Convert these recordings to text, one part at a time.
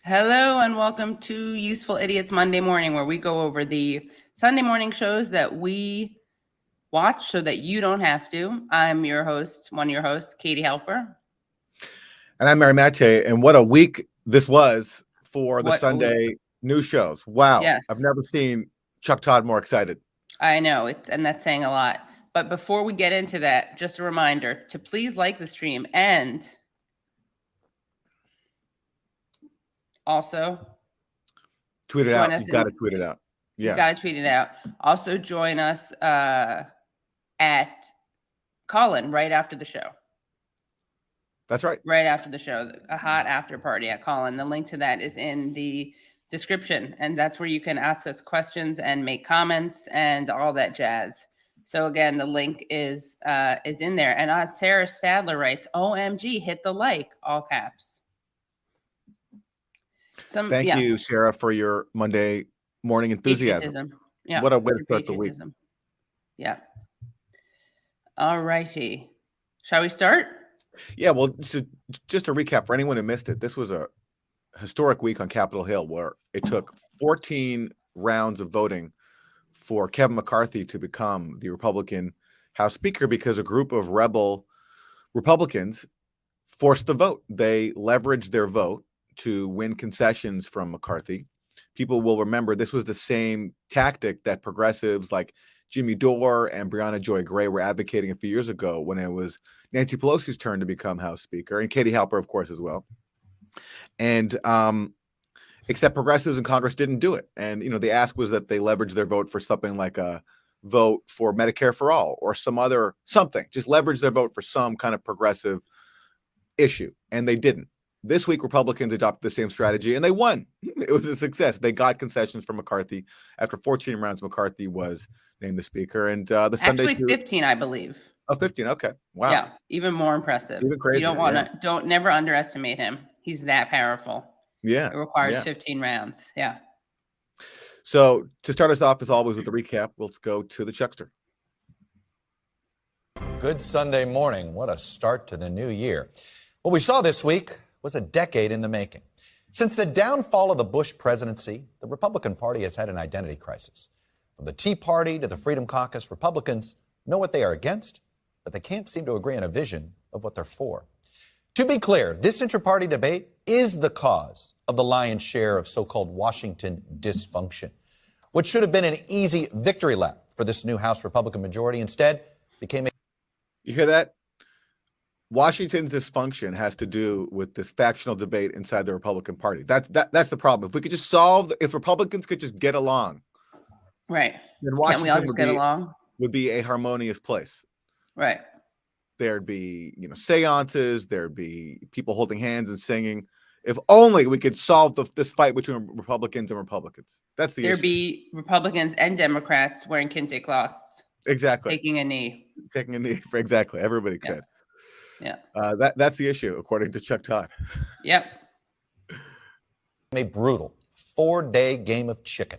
Hello and welcome to Useful Idiots Monday Morning, where we go over the Sunday morning shows that we watch so that you don't have to. I'm your host, one of your hosts, Katie Halper. And I'm Aaron Maté, and what a week this was for the What a week. Sunday news shows. Wow. Yes, I've never seen Chuck Todd more excited. I know, and that's saying a lot. But before we get into that, just a reminder to please like the stream and also Tweet it join out. us. You've got to tweet it out. You've Yeah. got to tweet it out. Also join us at Colin right after the show. That's right. Right after the show, a hot after party at Colin. The link to that is in the description, and that's where you can ask us questions and make comments and all that jazz. So again, the link is in there. And Sarah Stadler writes, "OMG, hit the like," all caps. Thank you, Sarah, for your Monday morning enthusiasm. Yeah, what a way to start the week. Yeah. All righty. Shall we start? Yeah, well, just to recap for anyone who missed it, this was a historic week on Capitol Hill where it took 14 rounds of voting for Kevin McCarthy to become the Republican House Speaker because a group of rebel Republicans forced the vote. They leveraged their vote to win concessions from McCarthy. People will remember this was the same tactic that progressives like Jimmy Dore and Brianna Joy Gray were advocating a few years ago when it was Nancy Pelosi's turn to become House Speaker, and Katie Halper, of course, as well. And except progressives in Congress didn't do it. And, the ask was that they leverage their vote for something like a vote for Medicare for all or something, just leverage their vote for some kind of progressive issue. And they didn't. This week, Republicans adopted the same strategy and they won. It was a success. They got concessions from McCarthy. After 14 rounds, McCarthy was named the speaker. And the Sunday actually 15, I believe. Oh, 15. Okay. Wow. Yeah, even more impressive. Even crazier. You don't want to, don't never underestimate him. He's that powerful. Yeah. It requires 15 rounds. Yeah. So to start us off, as always, with the recap, let's go to the Chuckster. Good Sunday morning. What a start to the new year. What we saw this week was a decade in the making. Since the downfall of the Bush presidency, the Republican Party has had an identity crisis. From the Tea Party to the Freedom Caucus, Republicans know what they are against, but they can't seem to agree on a vision of what they're for. To be clear, this inter-party debate is the cause of the lion's share of so-called Washington dysfunction. What should have been an easy victory lap for this new House Republican majority instead became a... You hear that? Washington's dysfunction has to do with this factional debate inside the Republican Party. That's the problem. If we could just if Republicans could just get along, right? Then Washington Can't we all just get along? Would be a harmonious place. Right. There'd be, seances. There'd be people holding hands and singing. If only we could solve this fight between Republicans and Republicans. That's the issue. There'd be Republicans and Democrats wearing kente cloths. Exactly. Taking a knee. Exactly. Everybody could. Yeah. That's the issue, according to Chuck Todd. Yep. A brutal 4-day game of chicken.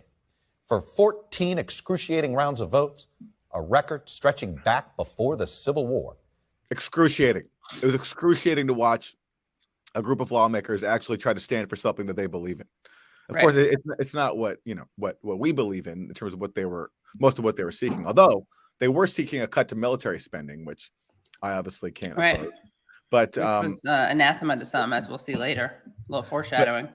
For 14 excruciating rounds of votes, a record stretching back before the Civil War. Excruciating. It was excruciating to watch a group of lawmakers actually try to stand for something that they believe in. Of course, it's not what we believe in terms of most of what they were seeking. Although they were seeking a cut to military spending, which I obviously can't oppose. But which was anathema to some, as we'll see later. A little foreshadowing.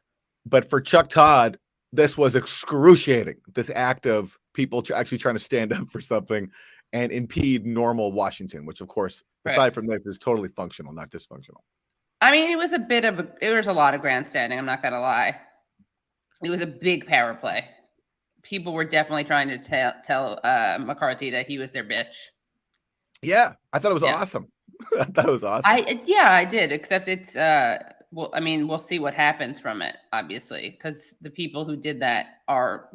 But for Chuck Todd, this was excruciating. This act of people actually trying to stand up for something and impede normal Washington, which, of course, aside from this, is totally functional, not dysfunctional. I mean, it was a lot of grandstanding. I'm not going to lie. It was a big power play. People were definitely trying to tell McCarthy that he was their bitch. Yeah, I thought it was awesome. I thought it was awesome. I did, except it's we'll see what happens from it, obviously, because the people who did that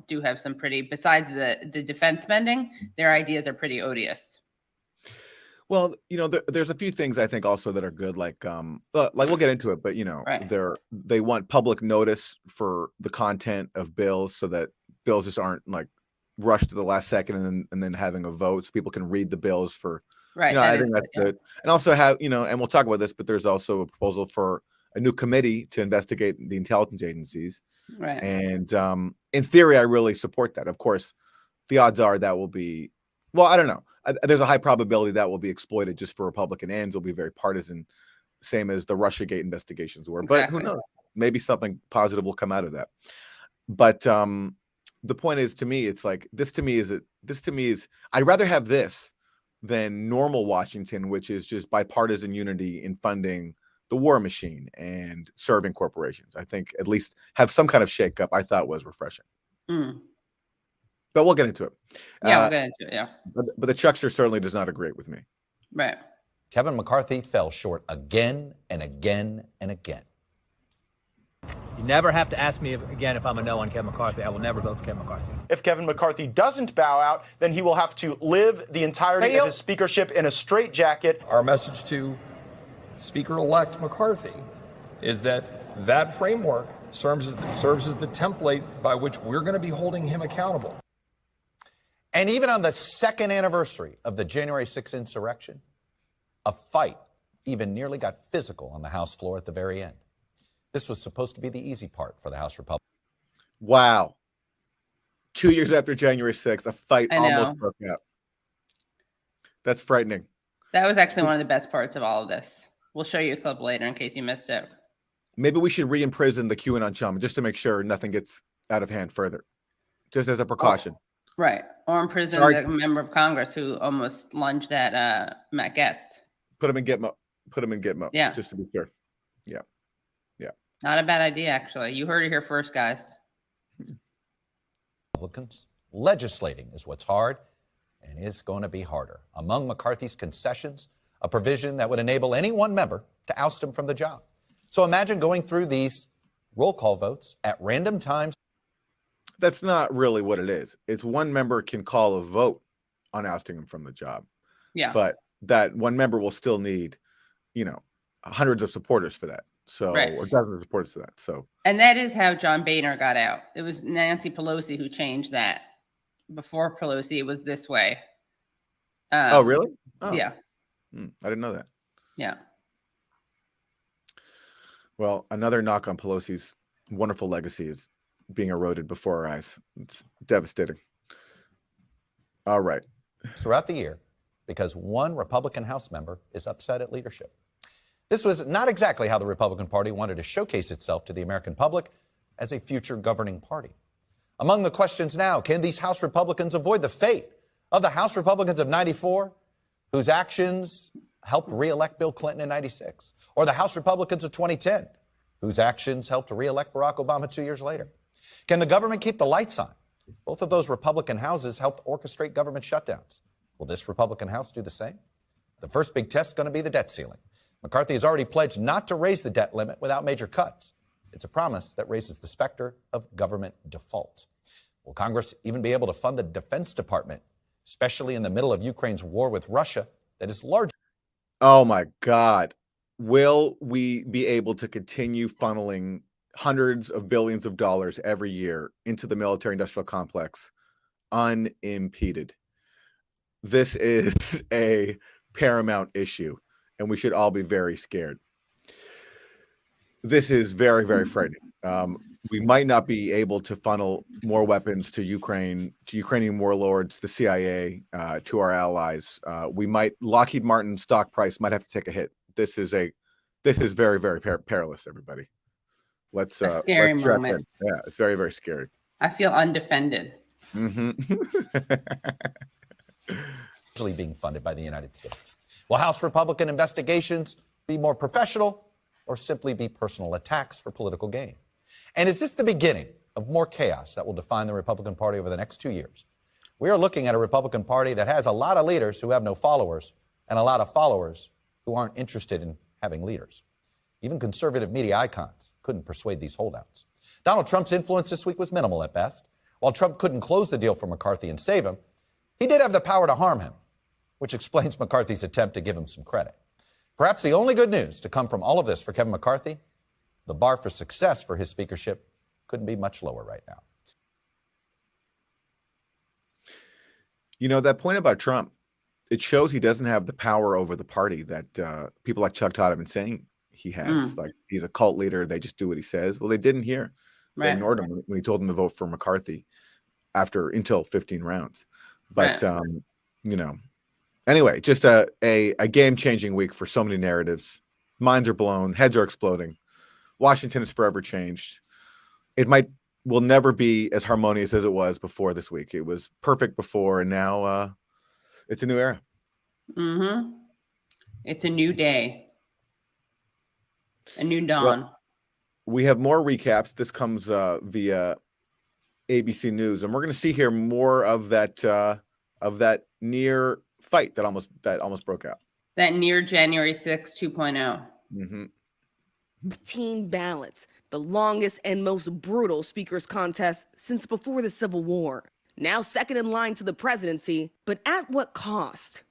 do have some pretty, besides the defense spending, their ideas are pretty odious. Well, there's a few things I think also that are good, like we'll get into it, but they want public notice for the content of bills so that bills just aren't like rushed to the last second and then having a vote so people can read the bills for. Right. I think that's good. And also have, and we'll talk about this, but there's also a proposal for a new committee to investigate the intelligence agencies. Right. And in theory, I really support that. Of course, the odds are that will be, well, I don't know. There's a high probability that will be exploited just for Republican ends. It'll be very partisan, same as the Russiagate investigations were. But who knows? Maybe something positive will come out of that. But the point is, to me, it's like this to me is I'd rather have this than normal Washington, which is just bipartisan unity in funding the war machine and serving corporations. I think at least have some kind of shakeup. I thought was refreshing. But we'll get into it. Yeah, we'll get into it. Yeah. But the Chuckster certainly does not agree with me. Right. Kevin McCarthy fell short again and again and again. You never have to ask me again if I'm a no on Kevin McCarthy. I will never vote for Kevin McCarthy. If Kevin McCarthy doesn't bow out, then he will have to live the entirety of his speakership in a straitjacket. Our message to Speaker-elect McCarthy is that that framework serves as the template by which we're going to be holding him accountable. And even on the second anniversary of the January 6th insurrection, a fight even nearly got physical on the House floor at the very end. This was supposed to be the easy part for the House Republicans. Wow. 2 years after January 6th, a fight almost broke out. That's frightening. That was actually one of the best parts of all of this. We'll show you a clip later in case you missed it. Maybe we should re-imprison the QAnon chum just to make sure nothing gets out of hand further, just as a precaution. Right. Or imprison the member of Congress who almost lunged at Matt Gaetz. Put him in Gitmo. Put him in Gitmo. Yeah. Just to be sure. Yeah. Yeah. Not a bad idea, actually. You heard it here first, guys. Republicans legislating is what's hard and is going to be harder. Among McCarthy's concessions, a provision that would enable any one member to oust him from the job. So imagine going through these roll call votes at random times. That's not really what it is. It's one member can call a vote on ousting him from the job. Yeah. But that one member will still need, hundreds of supporters for that. So, or dozens of supporters for that. So, and that is how John Boehner got out. It was Nancy Pelosi who changed that. Before Pelosi, it was this way. Oh, really? Oh. Yeah. I didn't know that. Yeah. Well, another knock on Pelosi's wonderful legacy is being eroded before our eyes. It's devastating. All right. Throughout the year, because one Republican House member is upset at leadership. This was not exactly how the Republican Party wanted to showcase itself to the American public as a future governing party. Among the questions now, can these House Republicans avoid the fate of the House Republicans of 94, whose actions helped reelect Bill Clinton in 96, or the House Republicans of 2010, whose actions helped reelect Barack Obama 2 years later? Can the government keep the lights on? Both of those Republican houses helped orchestrate government shutdowns. Will this Republican House do the same? The first big test is going to be the debt ceiling. McCarthy has already pledged not to raise the debt limit without major cuts. It's a promise that raises the specter of government default. Will Congress even be able to fund the Defense Department, especially in the middle of Ukraine's war with Russia that is largely... Oh, my God. Will we be able to continue funneling hundreds of billions of dollars every year into the military-industrial complex unimpeded? This is a paramount issue, and we should all be very scared. This is very, very frightening. We might not be able to funnel more weapons to Ukraine, to Ukrainian warlords, the CIA, to our allies. Lockheed Martin's stock price might have to take a hit. This is very, very perilous, everybody. Let's scary moment. Yeah, it's very, very scary. I feel undefended. being funded by the United States. Will House Republican investigations be more professional or simply be personal attacks for political gain? And is this the beginning of more chaos that will define the Republican Party over the next 2 years? We are looking at a Republican Party that has a lot of leaders who have no followers and a lot of followers who aren't interested in having leaders. Even conservative media icons couldn't persuade these holdouts. Donald Trump's influence this week was minimal at best. While Trump couldn't close the deal for McCarthy and save him, he did have the power to harm him, which explains McCarthy's attempt to give him some credit. Perhaps the only good news to come from all of this for Kevin McCarthy, the bar for success for his speakership couldn't be much lower right now. That point about Trump, it shows he doesn't have the power over the party that people like Chuck Todd have been saying he has. Like, he's a cult leader. They just do what he says. Well, they didn't hear. They Right. ignored him when he told them to vote for McCarthy until 15 rounds. But, you know, anyway, just a game-changing week for so many narratives. Minds are blown. Heads are exploding. Washington is forever changed. Will never be as harmonious as it was before this week. It was perfect before, and now it's a new era. Mm-hmm. It's a new day. A new dawn. Well, we have more recaps. This comes via ABC News, and we're going to see here more of that near fight that almost broke out. That near January 6th 2.0. Mm-hmm. 15 ballots, the longest and most brutal speaker's contest since before the Civil War. Now second in line to the presidency, but at what cost?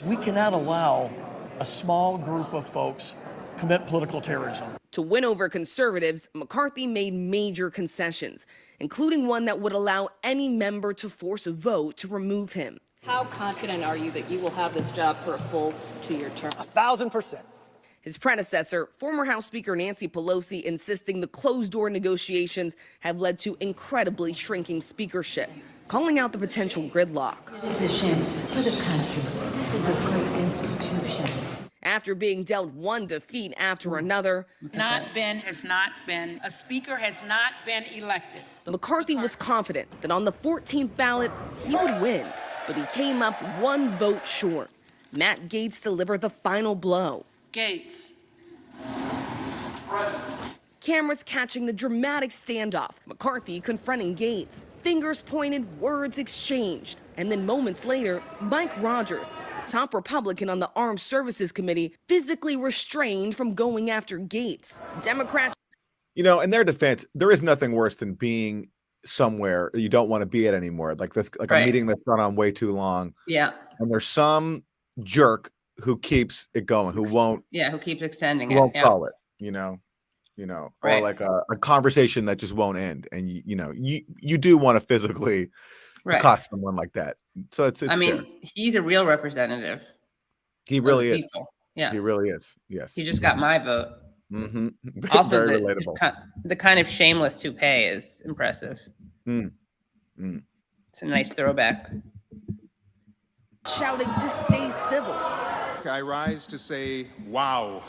We cannot allow a small group of folks commit political terrorism. To win over conservatives, McCarthy made major concessions, including one that would allow any member to force a vote to remove him. How confident are you that you will have this job for a full 2-year term? 1,000%. His predecessor, former House Speaker Nancy Pelosi, insisting the closed-door negotiations have led to incredibly shrinking speakership, calling out the potential gridlock. It is a shame for the country. This is a great institution. After being dealt one defeat after another, a speaker has not been elected. McCarthy was confident that on the 14th ballot, he would win, but he came up one vote short. Matt Gaetz delivered the final blow. Gaetz. Cameras catching the dramatic standoff. McCarthy confronting Gaetz. Fingers pointed, words exchanged. And then moments later, Mike Rogers, top Republican on the Armed Services Committee, physically restrained from going after Gaetz. Democrats. You know, in their defense, there is nothing worse than being somewhere you don't want to be at anymore. Like that's like a meeting that's gone on way too long. Yeah. And there's some jerk who keeps it going, who keeps extending won't it. call it, you know, or like a conversation that just won't end. And you do want to physically accost someone like that. So it's I mean, fair. He's a real representative. He really is. People. Yeah. He really is. Yes. He just got my vote. Mm-hmm. Also, very relatable. The kind of shameless toupee is impressive. It's a nice throwback. Shouting to stay civil. I rise to say, wow.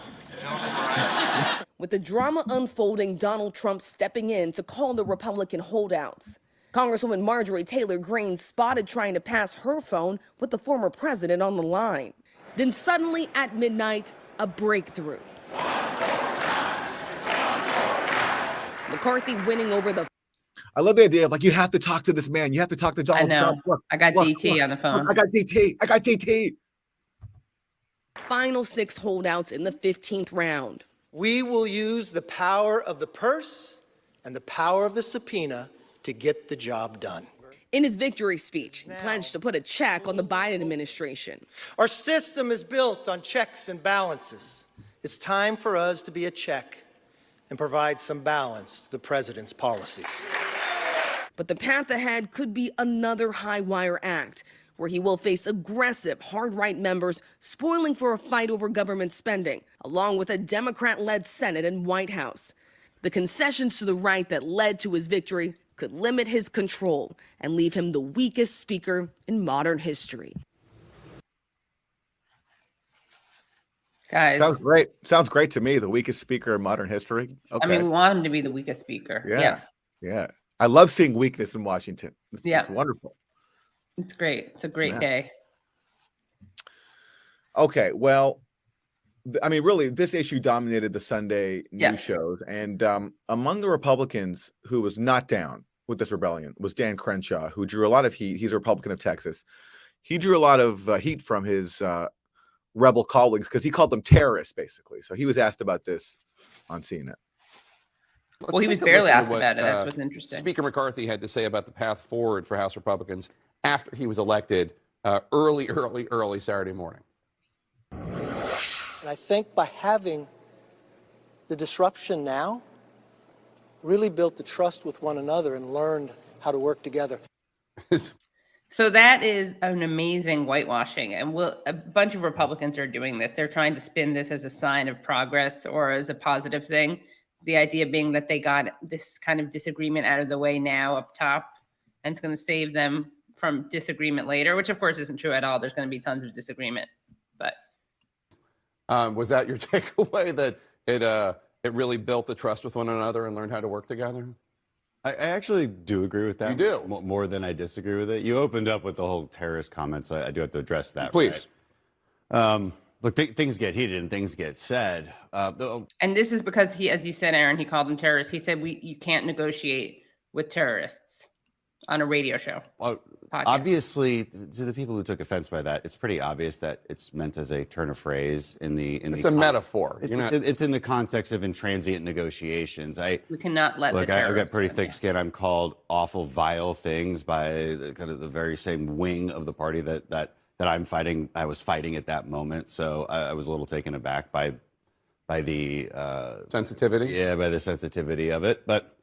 With the drama unfolding, Donald Trump stepping in to call the Republican holdouts. Congresswoman Marjorie Taylor Greene spotted trying to pass her phone with the former president on the line. Then suddenly at midnight, a breakthrough. McCarthy winning over the... I love the idea of like, you have to talk to this man. You have to talk to Donald Trump. Look, I got DT on the phone. I got DT. Final 6 holdouts in the 15th round. We will use the power of the purse and the power of the subpoena to get the job done. In his victory speech, he pledged to put a check on the Biden administration. Our system is built on checks and balances. It's time for us to be a check and provide some balance to the president's policies. But the path ahead could be another high-wire act, where he will face aggressive hard-right members spoiling for a fight over government spending, along with a Democrat-led Senate and White House. The concessions to the right that led to his victory could limit his control and leave him the weakest speaker in modern history. Guys. Sounds great to me. The weakest speaker in modern history. Okay. I mean, we want him to be the weakest speaker. Yeah. I love seeing weakness in Washington. It's wonderful. It's great. It's a great day. Okay. Well, I mean, really, this issue dominated the Sunday news shows. And among the Republicans who was not down with this rebellion was Dan Crenshaw, who drew a lot of heat. He's a Republican of Texas. He drew a lot of heat from his rebel colleagues because he called them terrorists, basically. So he was asked about this on CNN. Well, he was barely asked about it. That's what's interesting. Speaker McCarthy had to say about the path forward for House Republicans after he was elected early Saturday morning. And I think by having the disruption now, really built the trust with one another and learned how to work together. So that is an amazing whitewashing. And a bunch of Republicans are doing this. They're trying to spin this as a sign of progress or as a positive thing. The idea being that they got this kind of disagreement out of the way now up top, and it's going to save them from disagreement later, which of course isn't true at all. There's going to be tons of disagreement. But was that your takeaway, that it really built the trust with one another and learned how to work together? I actually do agree with that. You do? More than I disagree with it. You opened up with the whole terrorist comments. I do have to address that. Please. Right? Look, things get heated and things get said. And this is because he, as you said, Aaron, he called them terrorists. He said you can't negotiate with terrorists on a radio show. Obviously, to the people who took offense by that, it's pretty obvious that it's meant as a turn of phrase It's a metaphor. It's in the context of intransient negotiations. We cannot let look. the I've got pretty terrorists thick skin. I'm called awful, vile things by the very same wing of the party that I'm fighting. I was fighting at that moment, so I was a little taken aback by the sensitivity. Yeah, by the sensitivity of it, but.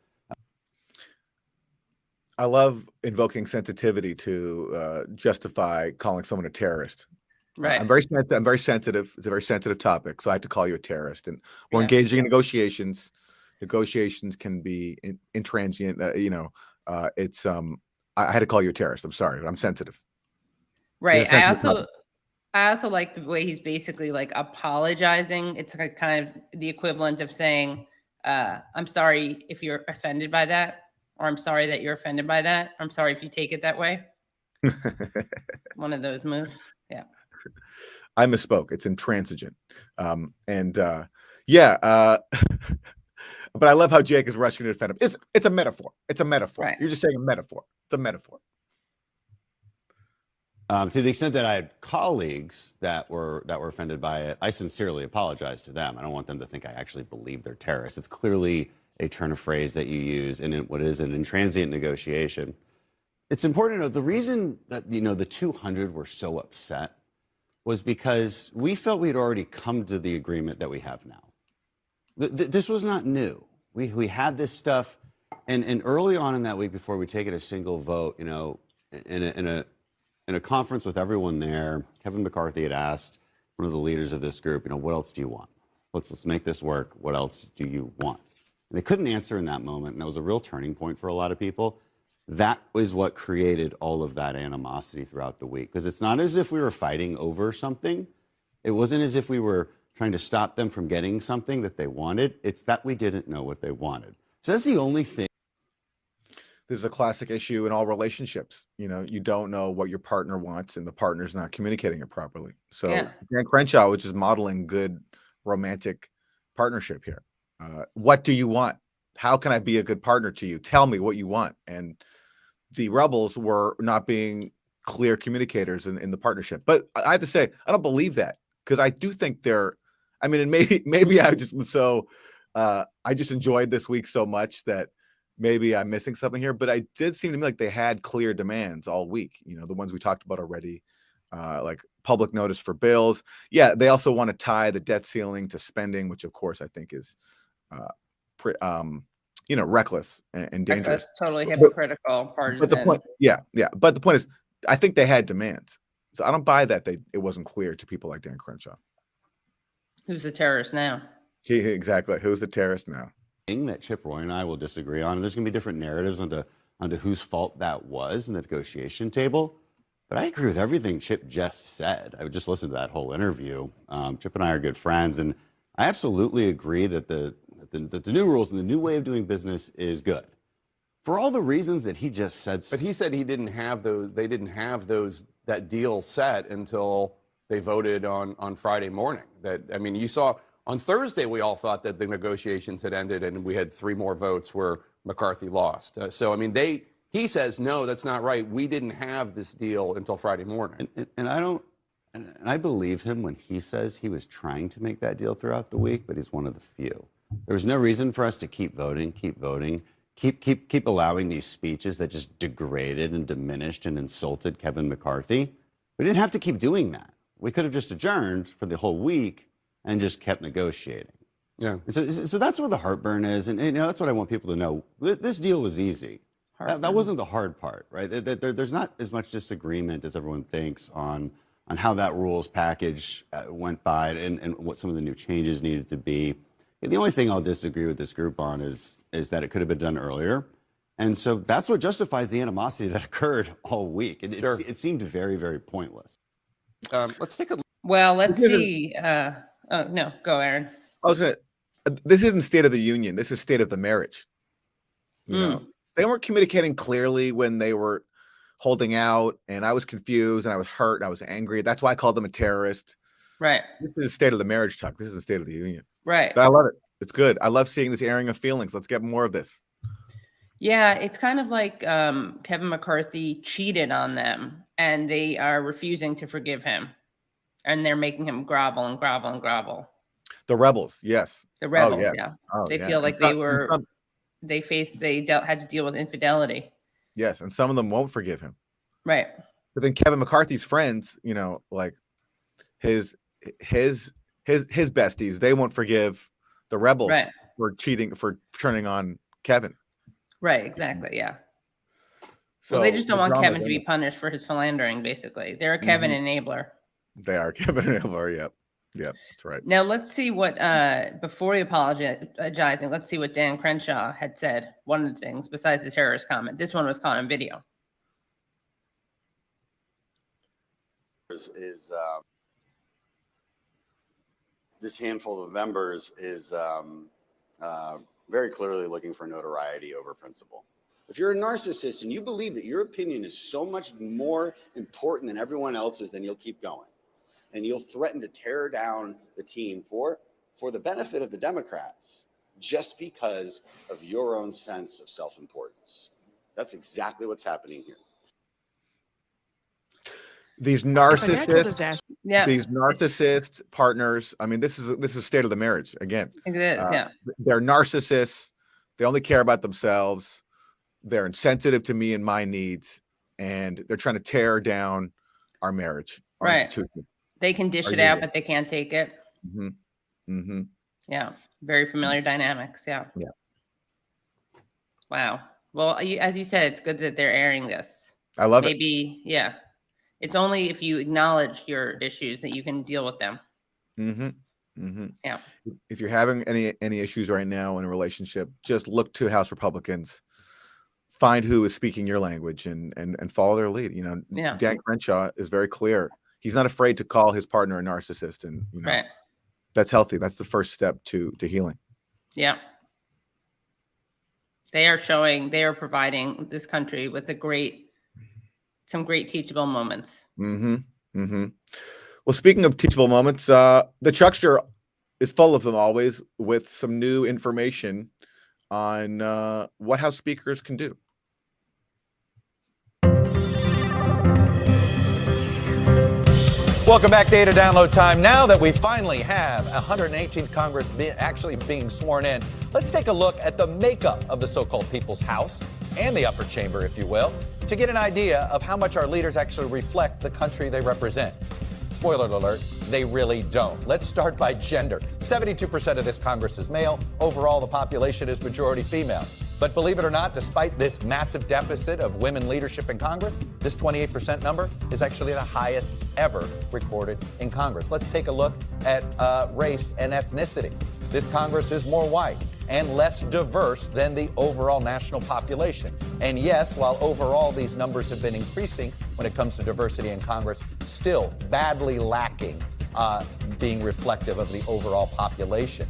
I love invoking sensitivity to justify calling someone a terrorist. Right. I'm very sensitive. It's a very sensitive topic, so I had to call you a terrorist. And we're engaging in negotiations. Negotiations can be intransient. I had to call you a terrorist. I'm sorry, but I'm sensitive. Right. I also like the way he's basically like apologizing. It's like kind of the equivalent of saying, "I'm sorry if you're offended by that." Or I'm sorry that you're offended by that. I'm sorry if you take it that way. One of those moves. Yeah. I misspoke. It's intransigent. But I love how Jake is rushing to defend him. It's a metaphor. It's a metaphor. Right. You're just saying a metaphor. It's a metaphor. To the extent that I had colleagues that were offended by it, I sincerely apologize to them. I don't want them to think I actually believe they're terrorists. It's clearly a turn of phrase that you use in what is an intransient negotiation. It's important to know the reason that the 200 were so upset was because we felt we'd already come to the agreement that we have now. This was not new. We had this stuff, and early on in that week before we take it a single vote, in a conference with everyone there, Kevin McCarthy had asked one of the leaders of this group, what else do you want? Let's make this work. What else do you want? And they couldn't answer in that moment, and that was a real turning point for a lot of people. That was what created all of that animosity throughout the week, because it's not as if we were fighting over something. It wasn't as if we were trying to stop them from getting something that they wanted. It's that we didn't know what they wanted. So that's the only thing. This is a classic issue in all relationships. You don't know what your partner wants, and the partner's not communicating it properly. So Dan Crenshaw was just modeling good romantic partnership here. What do you want? How can I be a good partner to you? Tell me what you want. And the rebels were not being clear communicators in the partnership. But I have to say, I don't believe that, because I do think and maybe I just was so I just enjoyed this week so much that maybe I'm missing something here. But I did seem to me like they had clear demands all week. The ones we talked about already, like public notice for bills. Yeah, they also want to tie the debt ceiling to spending, which of course I think is reckless and dangerous. That's totally hypocritical, partisan. But the point, but the point is, I think they had demands. So I don't buy that it wasn't clear to people like Dan Crenshaw. Who's the terrorist now? Exactly. Who's the terrorist now? That Chip Roy and I will disagree on, and there's going to be different narratives onto whose fault that was in the negotiation table. But I agree with everything Chip just said. I would just listen to that whole interview. Chip and I are good friends, and I absolutely agree that the new rules and the new way of doing business is good for all the reasons that he just said. But he said he didn't have those. They didn't have that deal set until they voted on Friday morning. You saw on Thursday we all thought that the negotiations had ended, and we had 3 more votes where McCarthy lost. He says no, that's not right. We didn't have this deal until Friday morning. And I believe him when he says he was trying to make that deal throughout the week, but he's one of the few. There was no reason for us to keep voting, keep allowing these speeches that just degraded and diminished and insulted Kevin McCarthy. We didn't have to keep doing that. We could have just adjourned for the whole week and just kept negotiating. Yeah. And so that's where the heartburn is, and that's what I want people to know. This deal was easy. That wasn't the hard part, right? There's not as much disagreement as everyone thinks on how that rules package went by and what some of the new changes needed to be. And the only thing I'll disagree with this group on is that it could have been done earlier. And so that's what justifies the animosity that occurred all week. It seemed very, very pointless. Let's take a look. Well, let's see. Oh, no, go, Aaron. This isn't State of the Union. This is State of the Marriage. You know, they weren't communicating clearly when they were holding out, and I was confused, and I was hurt, and I was angry. That's why I called them a terrorist. Right. This is State of the Marriage talk. This is the State of the Union. Right. But I love it. It's good. I love seeing this airing of feelings. Let's get more of this. Yeah, it's kind of like Kevin McCarthy cheated on them, and they are refusing to forgive him, and they're making him grovel and grovel and grovel. The rebels, yes. The rebels, yeah. yeah. Oh, they yeah. feel like they had to deal with infidelity. Yes, and some of them won't forgive him. Right. But then Kevin McCarthy's friends, you know, like his besties, they won't forgive the rebels for cheating, for turning on Kevin. Right, exactly, yeah. So well, they just don't want Kevin to be punished for his philandering, basically. They're a Kevin enabler. They are Kevin enabler, yep. Yep, that's right. Now, let's see what, before apologizing, let's see what Dan Crenshaw had said. One of the things, besides the terrorist comment. This one was caught on video. This handful of members is very clearly looking for notoriety over principle. If you're a narcissist and you believe that your opinion is so much more important than everyone else's, then you'll keep going. And you'll threaten to tear down the team for the benefit of the Democrats just because of your own sense of self-importance. That's exactly what's happening here. These narcissists, these narcissist partners. I mean, this is State of the Marriage again. It is, yeah. They're narcissists. They only care about themselves. They're insensitive to me and my needs, and they're trying to tear down our marriage, our institution. They can dish it out, but they can't take it. Mm-hmm. Mm-hmm. Yeah, very familiar dynamics. Yeah. Yeah. Wow. Well, as you said, it's good that they're airing this. I love it. Maybe, yeah. It's only if you acknowledge your issues that you can deal with them. Mm-hmm. Mm-hmm. Yeah. If you're having any issues right now in a relationship, just look to House Republicans. Find who is speaking your language and follow their lead. You know, Dan Crenshaw is very clear. He's not afraid to call his partner a narcissist, and you know, that's healthy. That's the first step to healing. Yeah. They are providing this country with some great teachable moments. Mm-hmm. Mm-hmm. Well, speaking of teachable moments, the Chuckster is full of them always, with some new information on what House speakers can do. Welcome back, Data Download Time. Now that we finally have 118th Congress actually being sworn in, let's take a look at the makeup of the so-called People's House and the upper chamber, if you will, to get an idea of how much our leaders actually reflect the country they represent. Spoiler alert, they really don't. Let's start by gender. 72% of this Congress is male. Overall, the population is majority female. But believe it or not, despite this massive deficit of women leadership in Congress, this 28% number is actually the highest ever recorded in Congress. Let's take a look at race and ethnicity. This Congress is more white and less diverse than the overall national population. And yes, while overall these numbers have been increasing when it comes to diversity in Congress, still badly lacking being reflective of the overall population.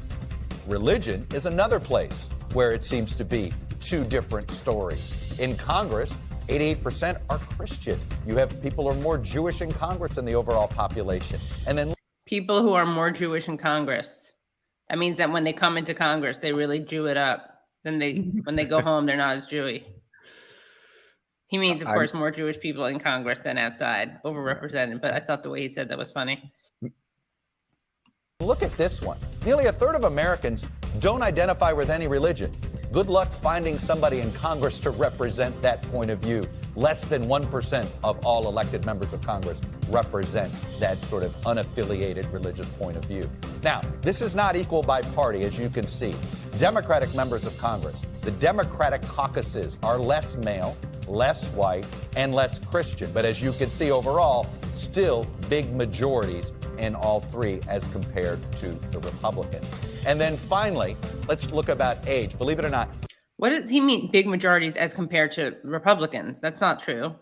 Religion is another place where it seems to be two different stories. In Congress, 88% are Christian. You have people who are more Jewish in Congress than the overall population. And then people who are more Jewish in Congress. That means that when they come into Congress, they really Jew it up. Then when they go home, they're not as Jewy. He means, of course, more Jewish people in Congress than outside, overrepresented. But I thought the way he said that was funny. Look at this one. Nearly a third of Americans don't identify with any religion. Good luck finding somebody in Congress to represent that point of view. Less than 1% of all elected members of Congress represent that sort of unaffiliated religious point of view. Now, this is not equal by party, as you can see. Democratic members of Congress, the Democratic caucuses are less male, less white, and less Christian. But as you can see overall, still big majorities in all three as compared to the Republicans. And then finally, let's look about age. Believe it or not. What does he mean, big majorities as compared to Republicans? That's not true.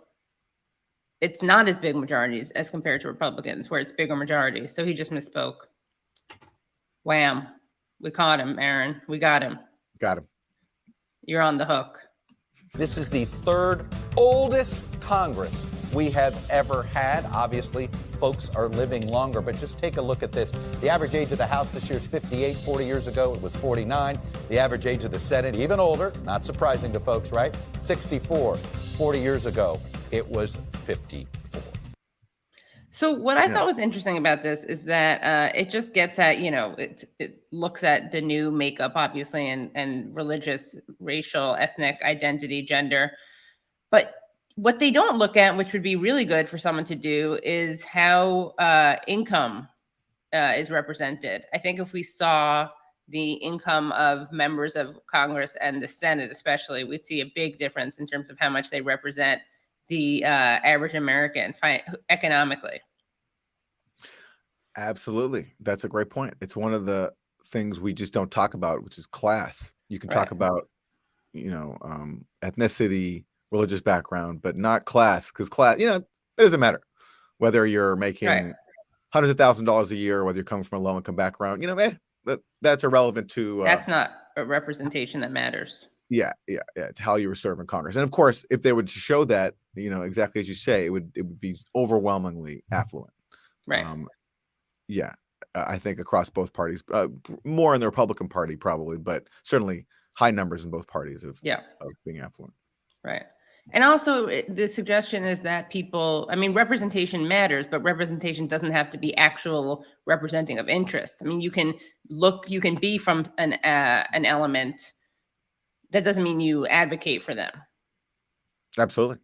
It's not as big majorities as compared to Republicans, where it's bigger majorities. So he just misspoke. Wham. We caught him, Aaron. We got him. Got him. You're on the hook. This is the third oldest Congress we have ever had. Obviously, folks are living longer, but just take a look at this. The average age of the House this year is 58. 40 years ago, it was 49. The average age of the Senate, even older, not surprising to folks, right? 64. 40 years ago, it was 54. So what I thought was interesting about this is that it just gets at, it looks at the new makeup, obviously, and religious, racial, ethnic identity, gender. But what they don't look at, which would be really good for someone to do, is how income is represented. I think if we saw the income of members of Congress and the Senate especially, we'd see a big difference in terms of how much they represent the average American economically. Absolutely. That's a great point. It's one of the things we just don't talk about, which is class. You can talk about, ethnicity, religious background, but not class, because class, it doesn't matter whether you're making hundreds of $1,000s a year, or whether you're coming from a low income background, that's irrelevant to. That's not a representation that matters. Yeah. It's how you were serving Congress. And of course, if they would show that, exactly as you say, it would be overwhelmingly affluent. Right. I think across both parties, more in the Republican Party probably, but certainly high numbers in both parties of being affluent. Right. And also the suggestion is that representation matters, but representation doesn't have to be actual representing of interests. I mean, you can be from an element. That doesn't mean you advocate for them. Absolutely.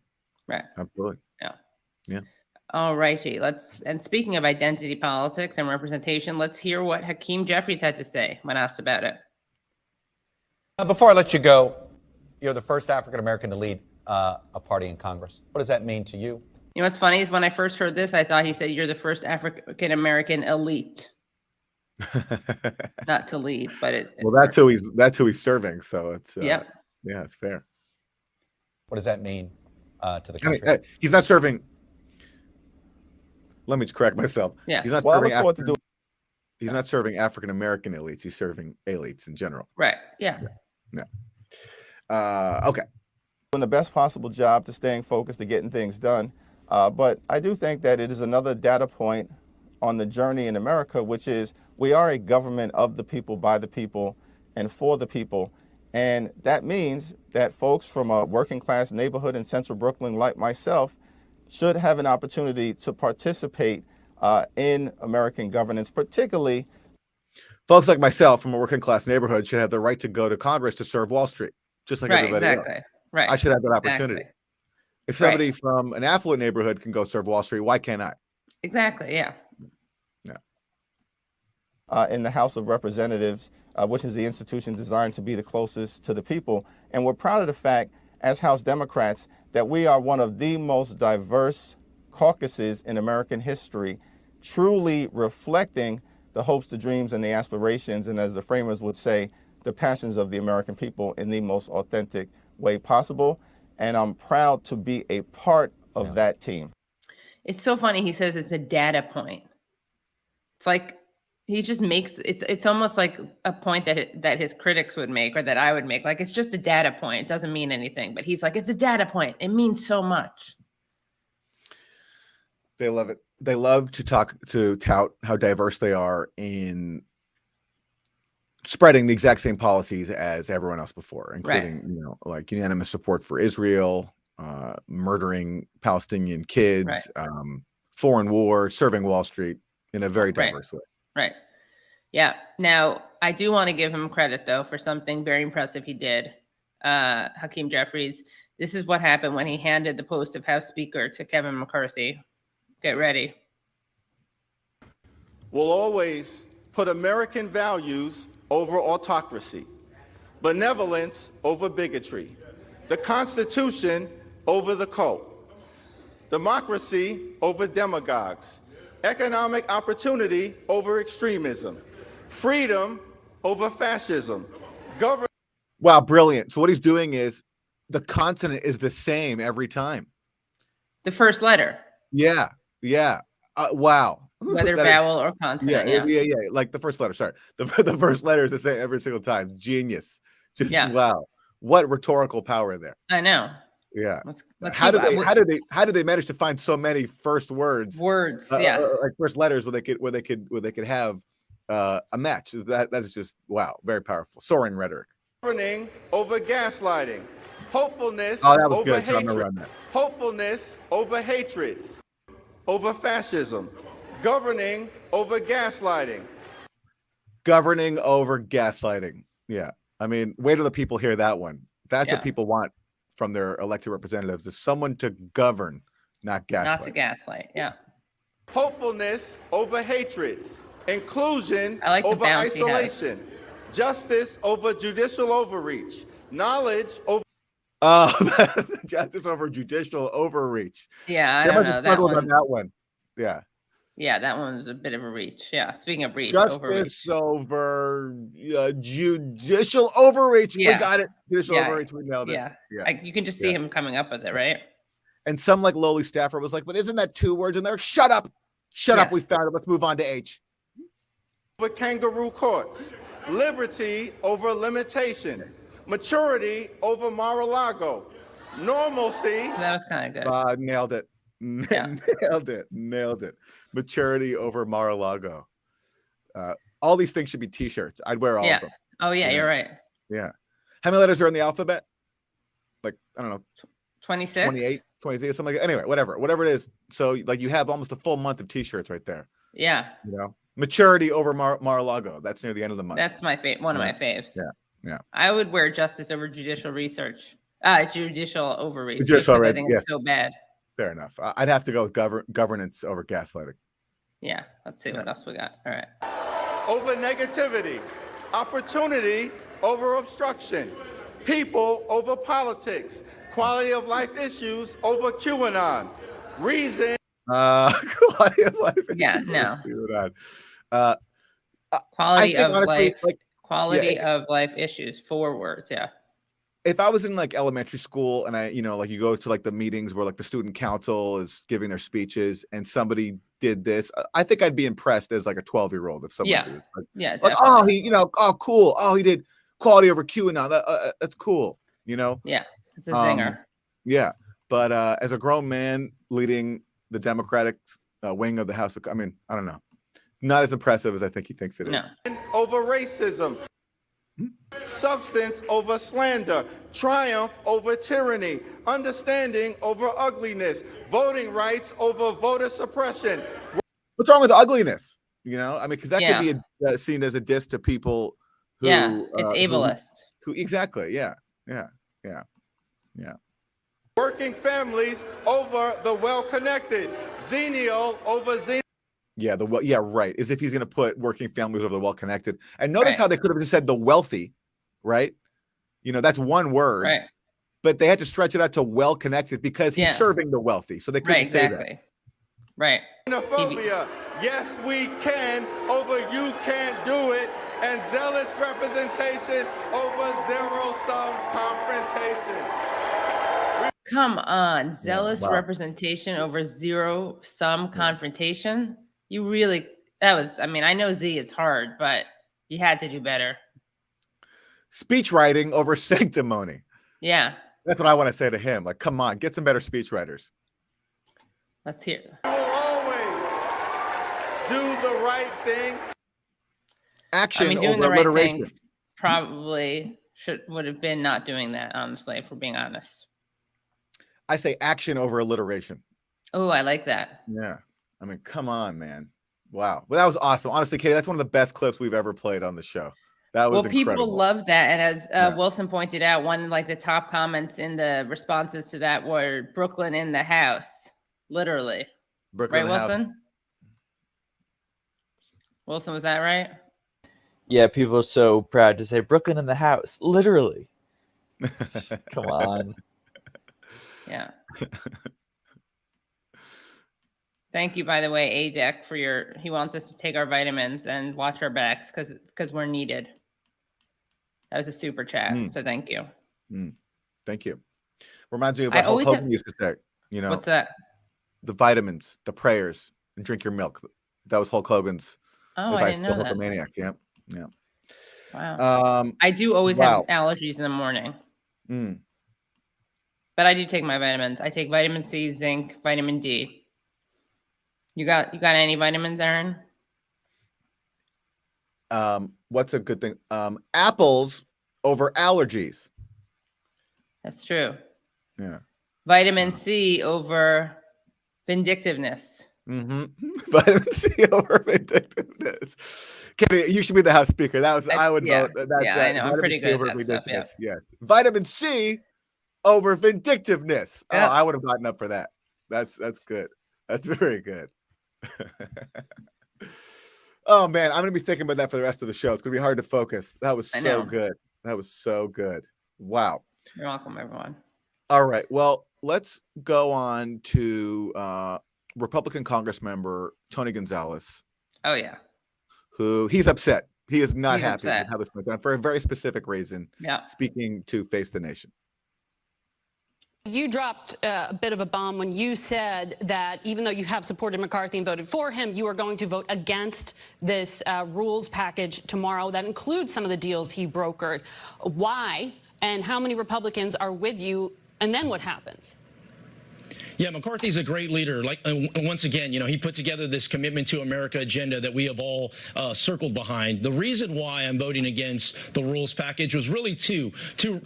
Right. Absolutely. Yeah. All righty. And speaking of identity politics and representation, let's hear what Hakeem Jeffries had to say when asked about it. Before I let you go, you're the first African-American to lead a party in Congress. What does that mean to you? You know what's funny is when I first heard this, I thought he said you're the first African-American elite. Not to lead, but that's who he's serving. So it's it's fair. What does that mean to the country? I mean, he's not serving. Let me just correct myself. Yeah. He's not serving he's not serving African American elites. He's serving elites in general. Right. Yeah. Okay. Doing the best possible job to staying focused, to getting things done. But I do think that it is another data point on the journey in America, which is we are a government of the people, by the people, and for the people. And that means that folks from a working class neighborhood in central Brooklyn, like myself, should have an opportunity to participate in American governance, particularly. Folks like myself from a working class neighborhood should have the right to go to Congress to serve Wall Street, just like everybody else. Right. I should have that opportunity. If somebody from an affluent neighborhood can go serve Wall Street, why can't I? Exactly. Yeah. In the House of Representatives, which is the institution designed to be the closest to the people. And we're proud of the fact, as House Democrats, that we are one of the most diverse caucuses in American history, truly reflecting the hopes, the dreams, and the aspirations, and as the framers would say, the passions of the American people in the most authentic way possible. And I'm proud to be a part of that team. It's so funny. He says it's a data point. It's like he just makes it's almost like a point that his critics would make, or that I would make. Like, it's just a data point. It doesn't mean anything. But he's like, it's a data point. It means so much. They love it. They love to tout how diverse they are in spreading the exact same policies as everyone else before, including like unanimous support for Israel, murdering Palestinian kids, foreign war, serving Wall Street in a very diverse way. Right. Yeah. Now, I do want to give him credit, though, for something very impressive he did. Hakeem Jeffries. This is what happened when he handed the post of House Speaker to Kevin McCarthy. Get ready. We'll always put American values over autocracy. benevolence over bigotry, the Constitution over the cult, democracy over demagogues, economic opportunity over extremism, freedom over fascism, government. Wow, brilliant. So what he's doing is the consonant is the same every time. The first letter. Yeah, yeah. Wow. Whether That vowel or consonant. yeah. Like the first letter. Sorry, the first letter is the same every single time. Genius. Just wow. What rhetorical power there. I know. Yeah. Let's how do they manage to find so many first words? Like first letters where they could have a match. That is just wow, very powerful. Soaring rhetoric. Governing over gaslighting, hopefulness that was over good. So I'm gonna hatred, run that. hopefulness over hatred, over fascism, governing over gaslighting. Governing over gaslighting. Yeah. I mean, wait till the people hear that one. That's what people want from their elected representatives, is someone to govern, not gaslight. Not to gaslight. Yeah. Hopefulness over hatred, inclusion like over isolation, justice over judicial overreach, knowledge over justice over judicial overreach. Yeah, I don't know. That one. Yeah. Yeah, that one's a bit of a reach. Yeah. Speaking of reach, justice over judicial overreach. Yeah. We got it. Judicial overreach. We nailed it. Yeah. You can just see him coming up with it, right? And some like lowly staffer was like, "But isn't that 2 words in there? Shut up. Shut up. We found it. Let's move on to H." over kangaroo courts, liberty over limitation, maturity over Mar-a-Lago, normalcy. That was kind of good. Nailed it. Nailed it. Maturity over Mar-a-Lago. All these things should be T-shirts. I'd wear all of them. Oh yeah, you're right. Yeah. How many letters are in the alphabet? Like, I don't know. 26? 28, 26, something like that. Anyway, whatever it is. So like you have almost a full month of T-shirts right there. Yeah. You know, maturity over Mar-a-Lago. That's near the end of the month. That's my one of my faves. Yeah. I would wear justice over judicial research. Judicial overreach. Judicial I think it's so bad. Fair enough. I'd have to go with governance over gaslighting. Yeah. Let's see what else we got. All right. Over negativity, opportunity over obstruction, people over politics, quality of life issues over QAnon, reason. Quality of life. Yeah, no. QAnon. Quality of life. Quality of life issues. 4 words. Yeah. If I was in like elementary school and like you go to like the meetings where like the student council is giving their speeches and somebody did this, I think I'd be impressed as like a 12-year-old if someone did it. Like, oh, he, cool. Oh, he did quality over QAnon. That's cool. Yeah. It's a zinger. Yeah. But as a grown man leading the Democratic wing of the House, I don't know. Not as impressive as I think he thinks it is. No. Over racism. Substance over slander, triumph over tyranny, understanding over ugliness, voting rights over voter suppression. What's wrong with ugliness? Because that could be seen as a diss to people who, it's ableist. Who exactly, yeah. Working families over the well-connected, xenial over xenial. Yeah, right. As if he's going to put working families over the well-connected. And notice how they could have just said the wealthy, right? That's one word. Right. But they had to stretch it out to well-connected because he's serving the wealthy. So they couldn't say that. Right. Xenophobia, yes we can, over you can't do it, and zealous representation over zero-sum confrontation. Come on, zealous representation over zero-sum confrontation. You really, I know Z is hard, but you had to do better. Speech writing over sanctimony. Yeah. That's what I want to say to him. Like, come on, get some better speech writers. Let's hear. You will always do the right thing. Action doing over the right alliteration. thing probably would have been not doing that, honestly, if we're being honest. I say action over alliteration. Oh, I like that. Yeah. Come on, man. Wow. Well, that was awesome. Honestly, Katie, that's one of the best clips we've ever played on the show. That was incredible. People love that. And as Wilson pointed out, one of the top comments in the responses to that were Brooklyn in the house. Literally. Brooklyn right, Wilson? Wilson, was that right? Yeah, people are so proud to say Brooklyn in the house. Literally. Come on. Yeah. Thank you, by the way, ADEC, for he wants us to take our vitamins and watch our backs because we're needed. That was a super chat. So thank you. Thank you. Reminds me of what Hulk Hogan used to say. What's that? The vitamins, the prayers, and drink your milk. That was Hulk Hogan's advice to Hulkamaniacs. Yeah. Yeah. Wow. I do always have allergies in the morning. But I do take my vitamins. I take vitamin C, zinc, vitamin D. You got any vitamins, Aaron? What's a good thing? Apples over allergies. That's true. Yeah. Vitamin C over vindictiveness. Vitamin C over vindictiveness. Kenny, you should be the House Speaker. I would vote. I know. I'm pretty good at that stuff. Yeah. Yes. Vitamin C over vindictiveness. Yep. Oh, I would have gotten up for that. That's good. That's very good. Oh man, I'm gonna be thinking about that for the rest of the show. It's gonna be hard to focus. That was so good. That was so good. Wow. You're welcome, everyone. All right. Well, let's go on to Republican Congress member Tony Gonzalez. Oh yeah. Who he's upset. He is not happy with how this went down for a very specific reason. Yeah. Speaking to Face the Nation. You dropped a bit of a bomb when you said that even though you have supported McCarthy and voted for him, you are going to vote against this rules package tomorrow that includes some of the deals he brokered. Why? And how many Republicans are with you? And then what happens? Yeah, McCarthy's a great leader. Once again, he put together this commitment to America agenda that we have all circled behind. The reason why I'm voting against the rules package was really two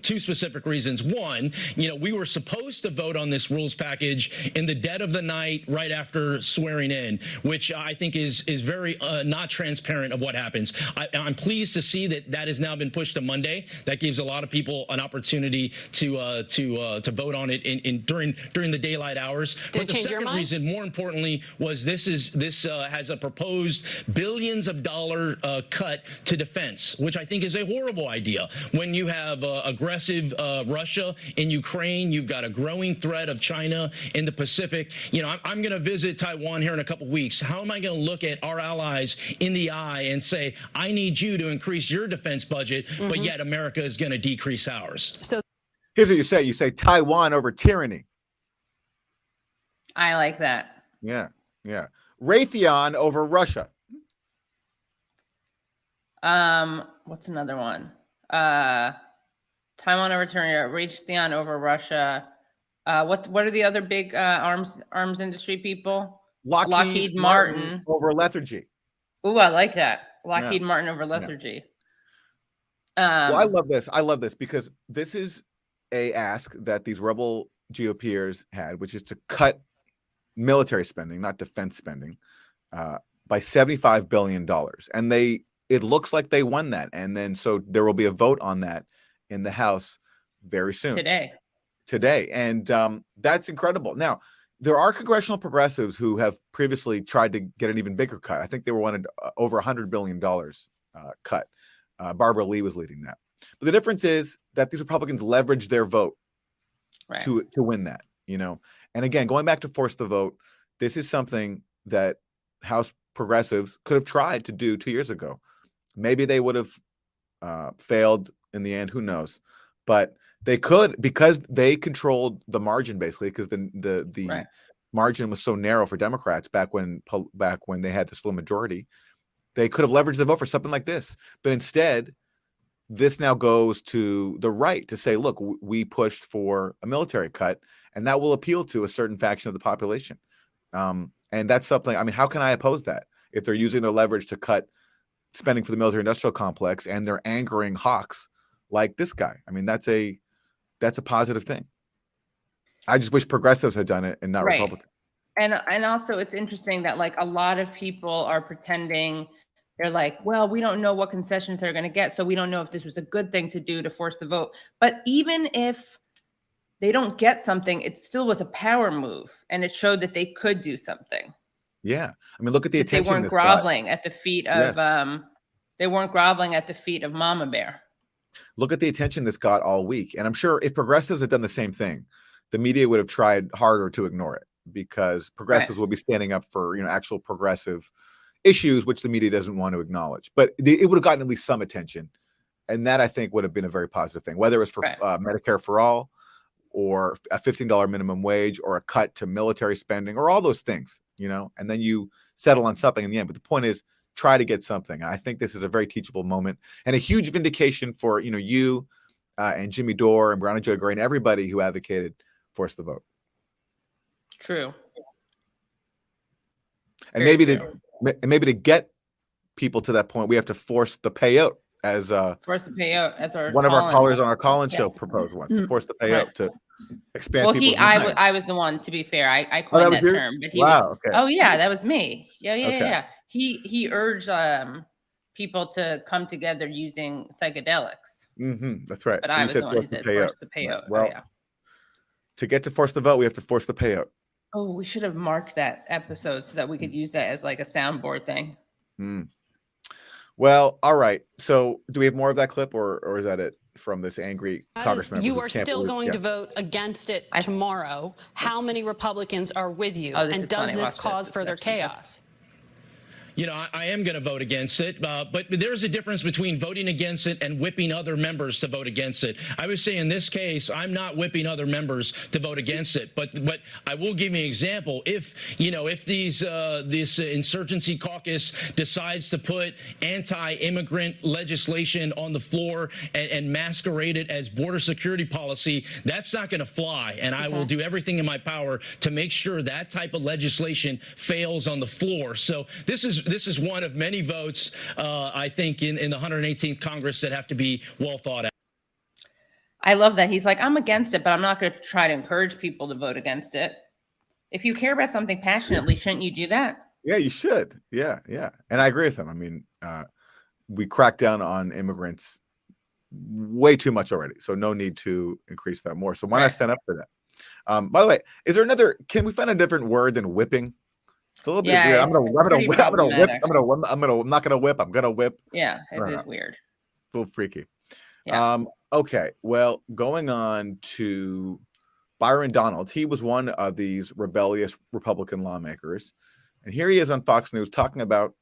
specific reasons. One, we were supposed to vote on this rules package in the dead of the night right after swearing in, which I think is very not transparent of what happens. I'm pleased to see that has now been pushed to Monday. That gives a lot of people an opportunity to vote on it during the daylight hours. But the second reason, more importantly, was this has a proposed billions of dollar cut to defense, which I think is a horrible idea. When you have aggressive Russia in Ukraine, you've got a growing threat of China in the Pacific. I'm going to visit Taiwan here in a couple weeks. How am I going to look at our allies in the eye and say, I need you to increase your defense budget, but yet America is going to decrease ours? So here's what you say. You say Taiwan over tyranny. I like that. Yeah, yeah. Raytheon over Russia. What's another one? Taiwan over Turkey, Raytheon over Russia. What are the other big arms industry people? Lockheed Martin over lethargy. Ooh, I like that. Lockheed Martin over lethargy. Well, I love this. I love this because this is a ask that these rebel GOPers had, which is to cut military spending, not defense spending, by $75 billion. And it looks like they won that. And then so there will be a vote on that in the House very soon. Today. And that's incredible. Now, there are congressional progressives who have previously tried to get an even bigger cut. I think they wanted over $100 billion cut. Barbara Lee was leading that. But the difference is that these Republicans leveraged their vote to win that, And again, going back to force the vote, this is something that House progressives could have tried to do 2 years ago. Maybe they would have failed in the end. Who knows? But they could, because they controlled the margin basically, because the margin was so narrow for Democrats back when they had the slim majority. They could have leveraged the vote for something like this. But instead, this now goes to the right to say, look, we pushed for a military cut, and that will appeal to a certain faction of the population. And that's something, how can I oppose that if they're using their leverage to cut spending for the military industrial complex and they're angering hawks like this guy? That's a positive thing. I just wish progressives had done it and not Republicans. And also it's interesting that a lot of people are pretending they're like, well, we don't know what concessions they're going to get, so we don't know if this was a good thing to do to force the vote. But even if they don't get something, it still was a power move, and it showed that they could do something. Yeah, look at the attention. They weren't groveling at the feet of They weren't groveling at the feet of Mama Bear. Look at the attention this got all week. And I'm sure if progressives had done the same thing, the media would have tried harder to ignore it, because progressives will be standing up for, actual progressive issues, which the media doesn't want to acknowledge. But it would have gotten at least some attention. And that, I think, would have been a very positive thing, whether it was for Medicare for all, or a $15 minimum wage, or a cut to military spending, or all those things, and then you settle on something in the end. But the point is, try to get something. I think this is a very teachable moment and a huge vindication for, you and Jimmy Dore and Brown and Joe Gray and everybody who advocated force the vote. True. And maybe to get people to that point, we have to force the payout, as force the payout, as our one of our callers on our call-in show proposed once. Force the payout to expand. Well, I was the one, to be fair. I coined that term, but he was. Okay. Oh yeah, that was me. Yeah. Okay. He urged people to come together using psychedelics. That's right. But I was the one who said force the payout. Well, to get to force the vote, we have to force the payout. Oh, we should have marked that episode so that we could use that as like a soundboard thing. Well, all right. So do we have more of that clip, or is that it from this angry congressman? You are still going to vote against it tomorrow. How many Republicans are with you? And does this cause further chaos? I am going to vote against it, but there's a difference between voting against it and whipping other members to vote against it. I would say in this case, I'm not whipping other members to vote against it, but I will give you an example. If this insurgency caucus decides to put anti-immigrant legislation on the floor and masquerade it as border security policy, that's not going to fly. And I will do everything in my power to make sure that type of legislation fails on the floor. So this is one of many votes, I think, in the 118th Congress that have to be well thought out. I love that. He's like, I'm against it, but I'm not going to try to encourage people to vote against it. If you care about something passionately, shouldn't you do that? Yeah, you should. Yeah. And I agree with him. I mean, we cracked down on immigrants way too much already, so no need to increase that more. So why not stand up for that? By the way, is there another? Can we find a different word than whipping? It's a little bit weird. I'm gonna whip. I'm not gonna whip. I'm gonna whip. Yeah, it is weird. It's a little freaky. Yeah. Okay. Well, going on to Byron Donalds. He was one of these rebellious Republican lawmakers, and here he is on Fox News talking about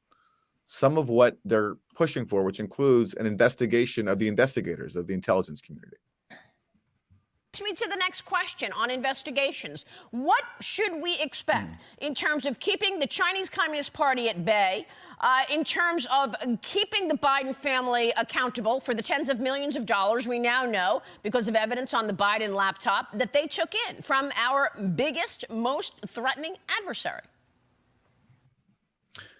some of what they're pushing for, which includes an investigation of the investigators of the intelligence community. Me to the next question on investigations. What should we expect in terms of keeping the Chinese Communist Party at bay, in terms of keeping the Biden family accountable for the tens of millions of dollars we now know, because of evidence on the Biden laptop, that they took in from our biggest, most threatening adversary?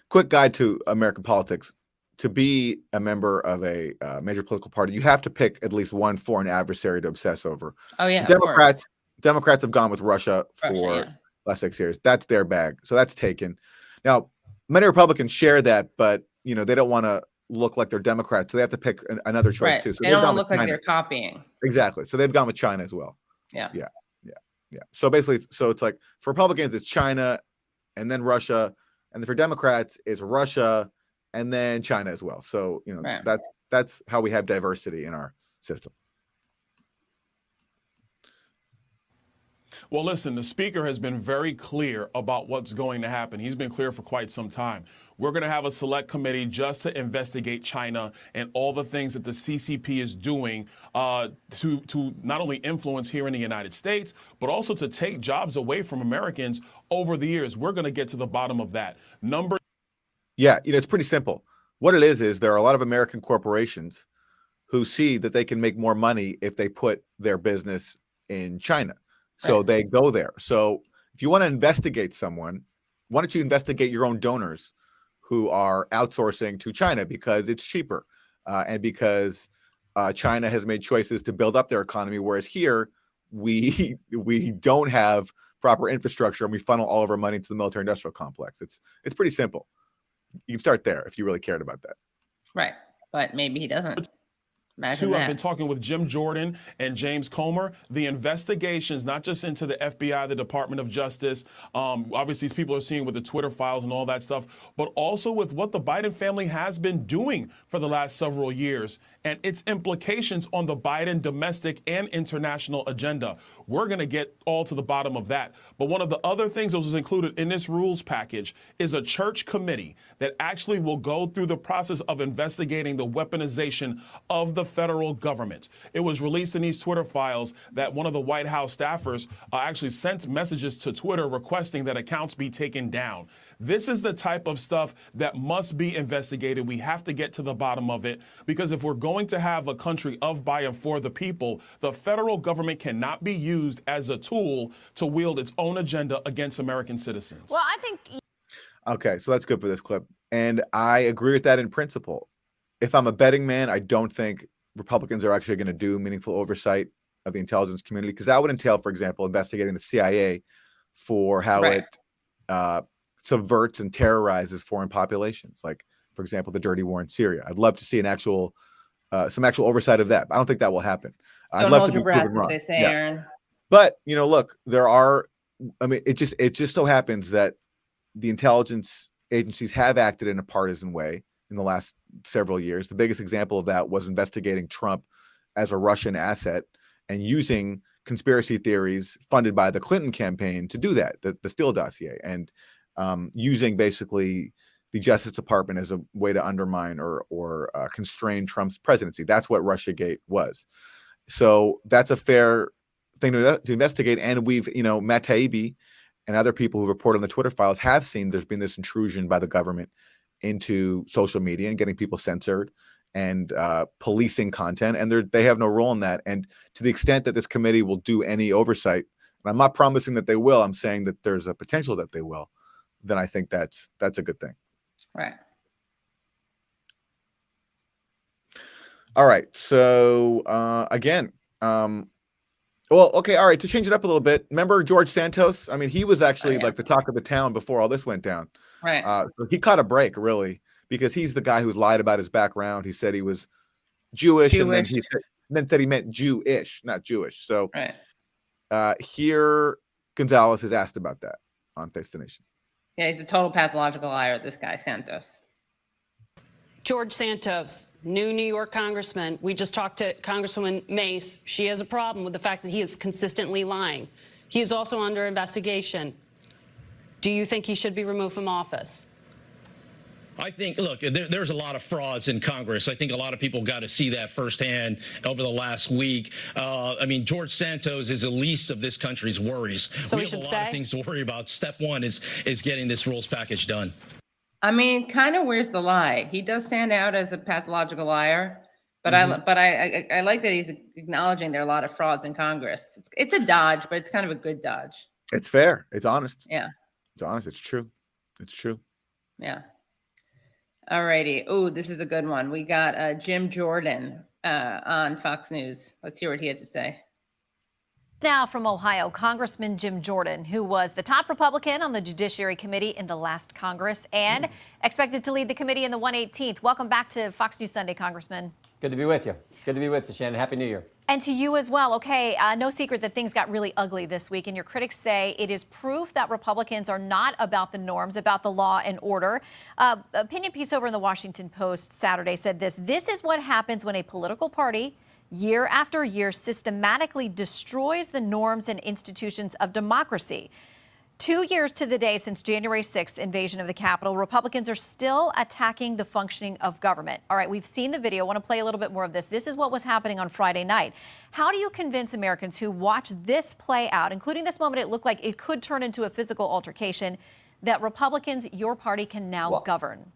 Quick guide to American politics. To be a member of a major political party, you have to pick at least one foreign adversary to obsess over. Oh yeah, Democrats have gone with Russia for the last 6 years. That's their bag, so that's taken. Now, many Republicans share that, but they don't want to look like they're Democrats, so they have to pick another choice too. So they don't want to look like they're copying. Exactly. So they've gone with China as well. Yeah. So basically, it's like for Republicans, it's China, and then Russia, and for Democrats, it's Russia, and then China as well. So, that's how we have diversity in our system. Well, listen, the speaker has been very clear about what's going to happen. He's been clear for quite some time. We're going to have a select committee just to investigate China and all the things that the CCP is doing to not only influence here in the United States, but also to take jobs away from Americans over the years. We're going to get to the bottom of that. Yeah, it's pretty simple. What it is there are a lot of American corporations who see that they can make more money if they put their business in China. So they go there. So if you want to investigate someone, why don't you investigate your own donors who are outsourcing to China because it's cheaper and because China has made choices to build up their economy, whereas here we don't have proper infrastructure and we funnel all of our money into the military-industrial complex. It's pretty simple. You can start there if you really cared about that. Right. But maybe he doesn't. Imagine Two, I've that. been talking with Jim Jordan and James Comer. The investigations, not just into the FBI, the Department of Justice, obviously these people are seeing with the Twitter files and all that stuff, but also with what the Biden family has been doing for the last several years and its implications on the Biden domestic and international agenda. We're going to get all to the bottom of that. But one of the other things that was included in this rules package is a church committee that actually will go through the process of investigating the weaponization of the federal government. It was released in these Twitter files that one of the White House staffers actually sent messages to Twitter requesting that accounts be taken down. This is the type of stuff that must be investigated. We have to get to the bottom of it, because if we're going to have a country of, by, and for the people, the federal government cannot be used as a tool to wield its own agenda against American citizens. Well, I think... Okay, so that's good for this clip. And I agree with that in principle. If I'm a betting man, I don't think Republicans are actually going to do meaningful oversight of the intelligence community, because that would entail, for example, investigating the CIA for how it subverts and terrorizes foreign populations, like, for example, the dirty war in Syria. I'd love to see an actual, some actual oversight of that. But I don't think that will happen. Don't I'd love hold to your be breath, proven as wrong. they say, Yeah. Aaron. But look, there are. I mean, it just so happens that the intelligence agencies have acted in a partisan way in the last several years. The biggest example of that was investigating Trump as a Russian asset and using conspiracy theories funded by the Clinton campaign to do that, the Steele dossier, and using basically the Justice Department as a way to undermine or constrain Trump's presidency. That's what Russiagate was. So that's a fair thing to investigate. And we've, Matt Taibbi and other people who report on the Twitter files have seen there's been this intrusion by the government into social media and getting people censored and policing content, and they have no role in that. And to the extent that this committee will do any oversight, and I'm not promising that they will, I'm saying that there's a potential that they will, then I think that's a good thing. Right. All right. So again, well, okay. All right. To change it up a little bit, remember George Santos? I mean, he was actually like the talk of the town before all this went down. Right. So he caught a break, really, because he's the guy who's lied about his background. He said he was Jewish. And then said he meant Jewish, not Jewish. So here Gonzalez is asked about that on Face the Nation. Yeah, he's a total pathological liar, this guy, Santos. George Santos, new New York congressman. We just talked to Congresswoman Mace. She has a problem with the fact that he is consistently lying. He is also under investigation. Do you think he should be removed from office? I think, look, there's a lot of frauds in Congress. I think a lot of people got to see that firsthand over the last week. I mean, George Santos is the least of this country's worries. So we he have should a lot stay? of things to worry about. Step one is getting this rules package done. I mean, kind of where's the lie? He does stand out as a pathological liar, but I like that he's acknowledging there are a lot of frauds in Congress. It's a dodge, but it's kind of a good dodge. It's fair. It's honest. Yeah. It's honest. It's true. It's true. Yeah. All righty. Oh, this is a good one. We got Jim Jordan on Fox News. Let's hear what he had to say. Now from Ohio, Congressman Jim Jordan, who was the top Republican on the Judiciary Committee in the last Congress and expected to lead the committee in the 118th. Welcome back to Fox News Sunday, Congressman. Good to be with you. Good to be with you, Shannon. Happy New Year. And to you as well. Okay, no secret that things got really ugly this week, and your critics say it is proof that Republicans are not about the norms, about the law and order. Opinion piece over in the Washington Post Saturday said this is what happens when a political party year after year systematically destroys the norms and institutions of democracy. 2 years to the day since January 6th invasion of the Capitol, Republicans are still attacking the functioning of government. All right, we've seen the video. I want to play a little bit more of this. This is what was happening on Friday night. How do you convince Americans who watch this play out, including this moment it looked like it could turn into a physical altercation, that Republicans, your party, can now govern?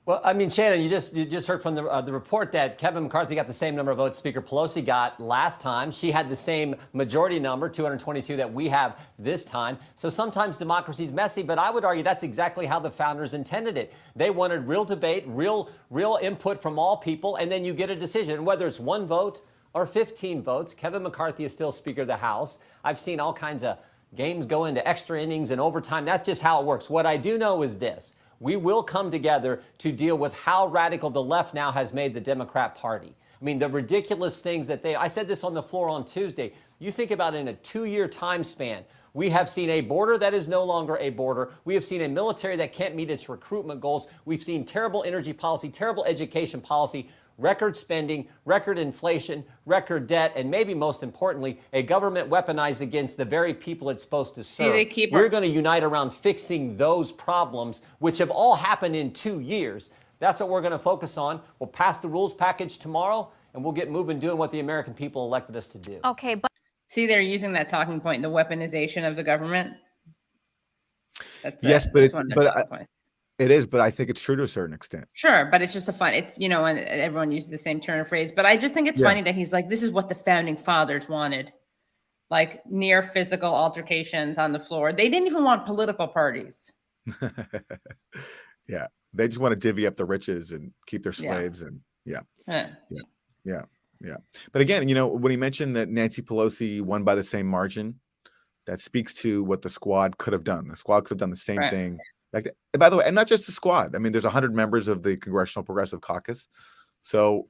Well, I mean, Shannon, you just heard from the report that Kevin McCarthy got the same number of votes Speaker Pelosi got last time. She had the same majority number, 222, that we have this time. So sometimes democracy is messy, but I would argue that's exactly how the founders intended it. They wanted real debate, real input from all people, and then you get a decision. And whether it's 1 vote or 15 votes, Kevin McCarthy is still Speaker of the House. I've seen all kinds of games go into extra innings and overtime. That's just how it works. What I do know is this. We will come together to deal with how radical the left now has made the Democrat Party. I I mean, the ridiculous things that I said this on the floor on Tuesday. You think about it in a 2-year time span. We have seen a border that is no longer a border. We have seen a military that can't meet its recruitment goals. We've seen terrible energy policy, terrible education policy, record spending, record inflation, record debt, and maybe most importantly, a government weaponized against the very people it's supposed to serve. We're going to unite around fixing those problems, which have all happened in 2 years. That's what we're going to focus on. We'll pass the rules package tomorrow, and we'll get moving doing what the American people elected us to do. Okay, but see, they're using that talking point, the weaponization of the government. That's yes, it. It is, but I think it's true to a certain extent. Sure, but it's just it's, and everyone uses the same turn of phrase, but I just think it's funny that he's like, this is what the founding fathers wanted. Like near physical altercations on the floor. They didn't even want political parties. Yeah. They just want to divvy up the riches and keep their slaves. And yeah. But again, when he mentioned that Nancy Pelosi won by the same margin, that speaks to what the squad could have done. The squad could have done the same thing. Like, by the way, and not just the squad. I mean, there's 100 members of the Congressional Progressive Caucus. So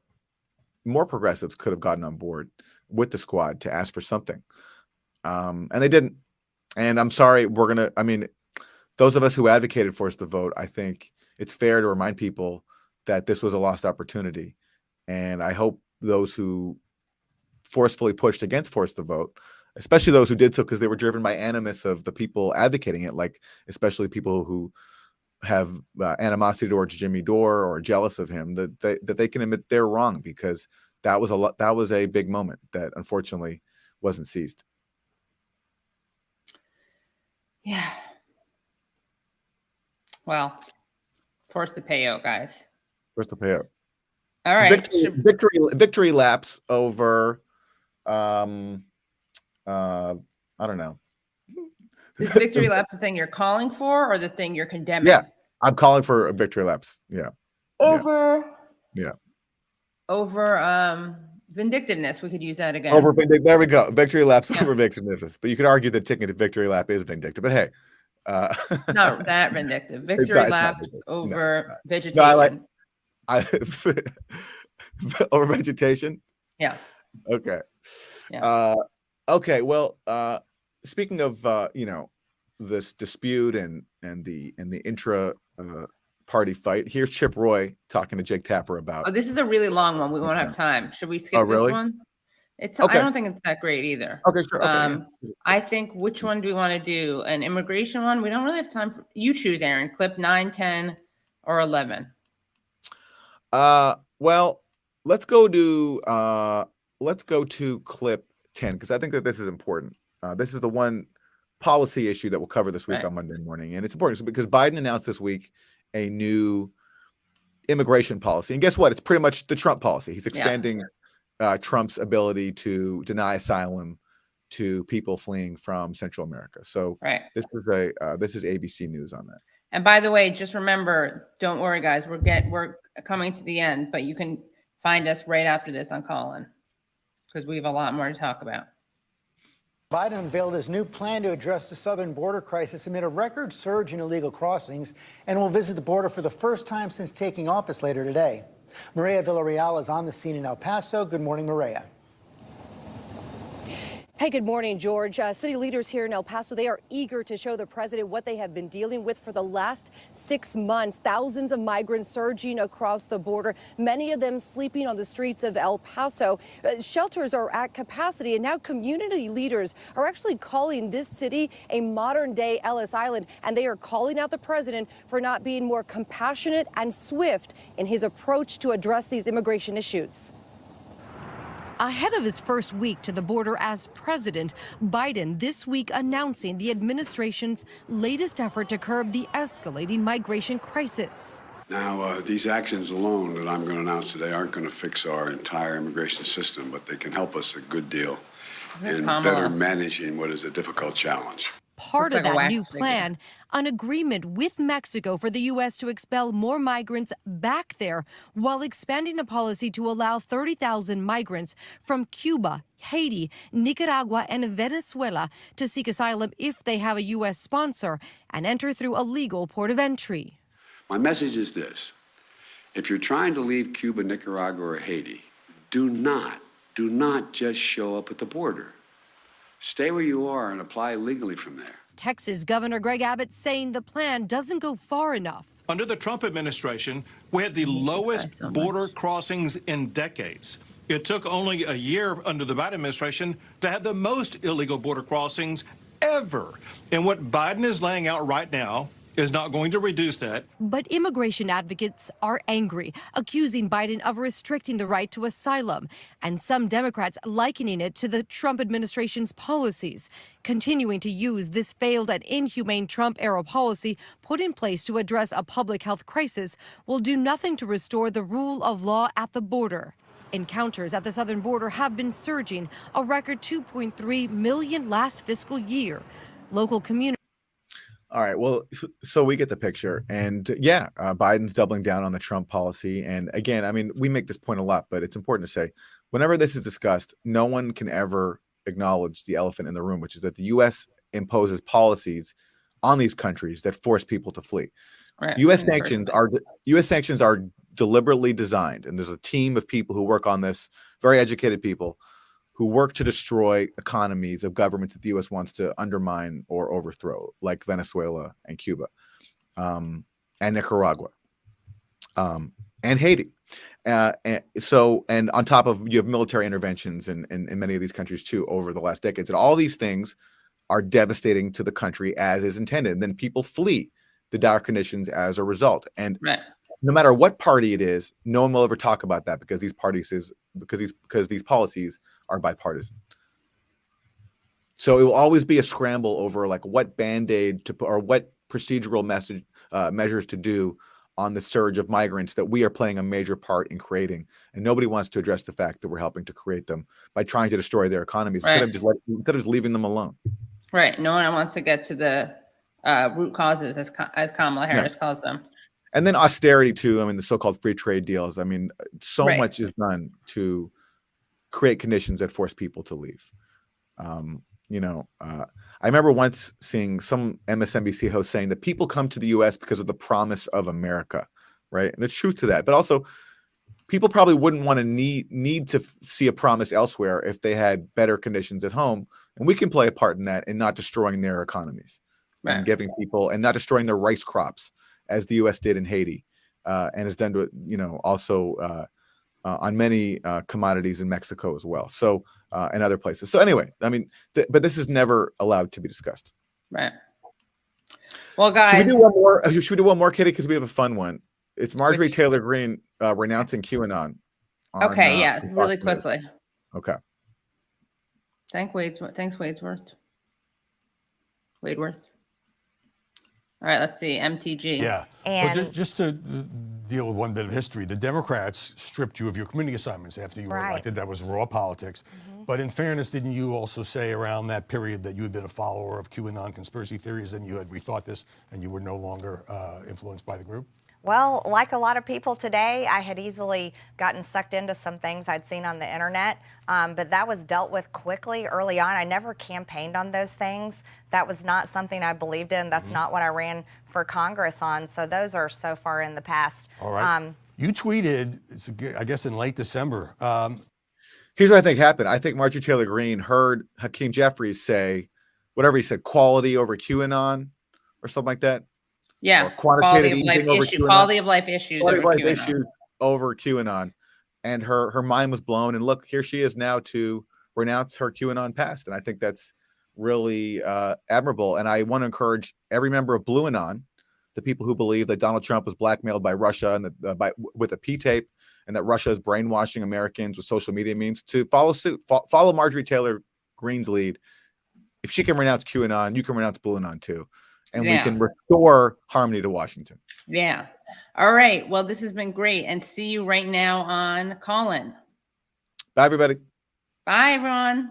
more progressives could have gotten on board with the squad to ask for something. And they didn't. And I'm sorry, those of us who advocated for us to vote, I think it's fair to remind people that this was a lost opportunity. And I hope those who forcefully pushed against force to vote, especially those who did so because they were driven by animus of the people advocating it, like especially people who have animosity towards Jimmy Dore or jealous of him, that they can admit they're wrong, because that was a big moment that unfortunately wasn't seized. Yeah. Well, force the payout, guys. Force the payout. All right. Victory laps over. I don't know. Is victory laps the thing you're calling for, or the thing you're condemning? Yeah, I'm calling for a victory laps. Yeah. Over vindictiveness. We could use that again. There we go. Victory laps over vindictiveness. But you could argue that taking a victory lap is vindictive. But hey, not that vindictive. Victory laps over vegetation. Over vegetation. Yeah. Okay. Yeah. Okay. Well, speaking of this dispute and the intra party fight, here's Chip Roy talking to Jake Tapper about. Oh, this is a really long one. We won't have time. Should we skip this one? It's okay. I don't think it's that great either. Okay, sure. Okay, I think, which one do we want to do? An immigration one? We don't really have time for. You choose, Aaron. Clip 9, 10, or 11. Well, let's go to clip 10, because I think that this is important. This is the one policy issue that we'll cover this week on Monday morning, and it's important because Biden announced this week a new immigration policy, and guess what? It's pretty much the Trump policy. He's expanding Trump's ability to deny asylum to people fleeing from Central America. So this is ABC News on that. And by the way, just remember, don't worry, guys. We're coming to the end, but you can find us right after this on Call-In, because we have a lot more to talk about. Biden unveiled his new plan to address the southern border crisis amid a record surge in illegal crossings, and will visit the border for the first time since taking office later today. Maria Villarreal is on the scene in El Paso. Good morning, Maria. Hey, good morning, George. City leaders here in El Paso, they are eager to show the president what they have been dealing with for the last 6 months. Thousands of migrants surging across the border, many of them sleeping on the streets of El Paso. Shelters are at capacity, and now community leaders are actually calling this city a modern-day Ellis Island, and they are calling out the president for not being more compassionate and swift in his approach to address these immigration issues. Ahead of his first week to the border as president, Biden this week announcing the administration's latest effort to curb the escalating migration crisis. Now, these actions alone that I'm going to announce today aren't going to fix our entire immigration system, but they can help us a good deal in better managing what is a difficult challenge. Part of that new plan, an agreement with Mexico for the U.S. to expel more migrants back there, while expanding a policy to allow 30,000 migrants from Cuba, Haiti, Nicaragua, and Venezuela to seek asylum if they have a U.S. sponsor and enter through a legal port of entry. My message is this. If you're trying to leave Cuba, Nicaragua, or Haiti, do not just show up at the border. Stay where you are and apply legally from there. Texas Governor Greg Abbott saying the plan doesn't go far enough. Under the Trump administration, we had the lowest border crossings in decades. It took only a year under the Biden administration to have the most illegal border crossings ever. And what Biden is laying out right now is not going to reduce that. But immigration advocates are angry, accusing Biden of restricting the right to asylum, and some Democrats likening it to the Trump administration's policies, continuing to use this failed and inhumane Trump-era policy put in place to address a public health crisis will do nothing to restore the rule of law at the border. Encounters at the southern border have been surging, a record 2.3 million last fiscal year. Local communities. All right. Well, so we get the picture. And yeah, Biden's doubling down on the Trump policy. And again, I mean, we make this point a lot, but it's important to say whenever this is discussed, no one can ever acknowledge the elephant in the room, which is that the U.S. imposes policies on these countries that force people to flee. Right. U.S. sanctions are deliberately designed. And there's a team of people who work on this, very educated people, who work to destroy economies of governments that the U.S. wants to undermine or overthrow, like Venezuela and Cuba, and Nicaragua, and Haiti. And on top of, you have military interventions in many of these countries too over the last decades. And all these things are devastating to the country as is intended. And then people flee the dire conditions as a result. And no matter what party it is, no one will ever talk about that because these policies are bipartisan. So it will always be a scramble over like what band-aid to put or what procedural measures to do on the surge of migrants that we are playing a major part in creating. And nobody wants to address the fact that we're helping to create them by trying to destroy their economies instead of just leaving them alone. Right. No one wants to get to the root causes, as Kamala Harris calls them. And then austerity too. I mean, the so-called free trade deals. I mean, so much is done to create conditions that force people to leave. I remember once seeing some MSNBC host saying that people come to the U.S. because of the promise of America, right? And there's truth to that. But also, people probably wouldn't want to need to see a promise elsewhere if they had better conditions at home. And we can play a part in that in not destroying their economies and giving people and not destroying their rice crops, as the U.S. did in Haiti, and has done to it, also on many commodities in Mexico as well. So, and other places. So anyway, I mean, but this is never allowed to be discussed. Right. Well, guys. Should we do one more? Should we do one more, Kitty? Because we have a fun one. It's Marjorie Taylor Greene renouncing QAnon. Okay, really quickly. Okay. Thanks, Wadsworth. All right, let's see, MTG. Yeah. And well, just to deal with one bit of history, the Democrats stripped you of your community assignments after you were elected. That was raw politics. But in fairness, didn't you also say around that period that you had been a follower of QAnon conspiracy theories and you had rethought this and you were no longer influenced by the group? Well, like a lot of people today, I had easily gotten sucked into some things I'd seen on the internet, but that was dealt with quickly early on. I never campaigned on those things. That was not something I believed in. That's not what I ran for Congress on. So those are so far in the past. All right. You tweeted, I guess in late December. Here's what I think happened. I think Marjorie Taylor Greene heard Hakeem Jeffries say, whatever he said, quality over QAnon or something like that. Yeah, quality of life issues over QAnon. And her mind was blown. And look, here she is now to renounce her QAnon past. And I think that's really admirable. And I want to encourage every member of Blue Anon, the people who believe that Donald Trump was blackmailed by Russia and with a P-tape, and that Russia is brainwashing Americans with social media memes, to follow suit. Follow Marjorie Taylor Greene's lead. If she can renounce QAnon, you can renounce Blue Anon too. And we can restore harmony to Washington. Yeah. All right. Well, this has been great. And see you right now on Call In. Bye, everybody. Bye, everyone.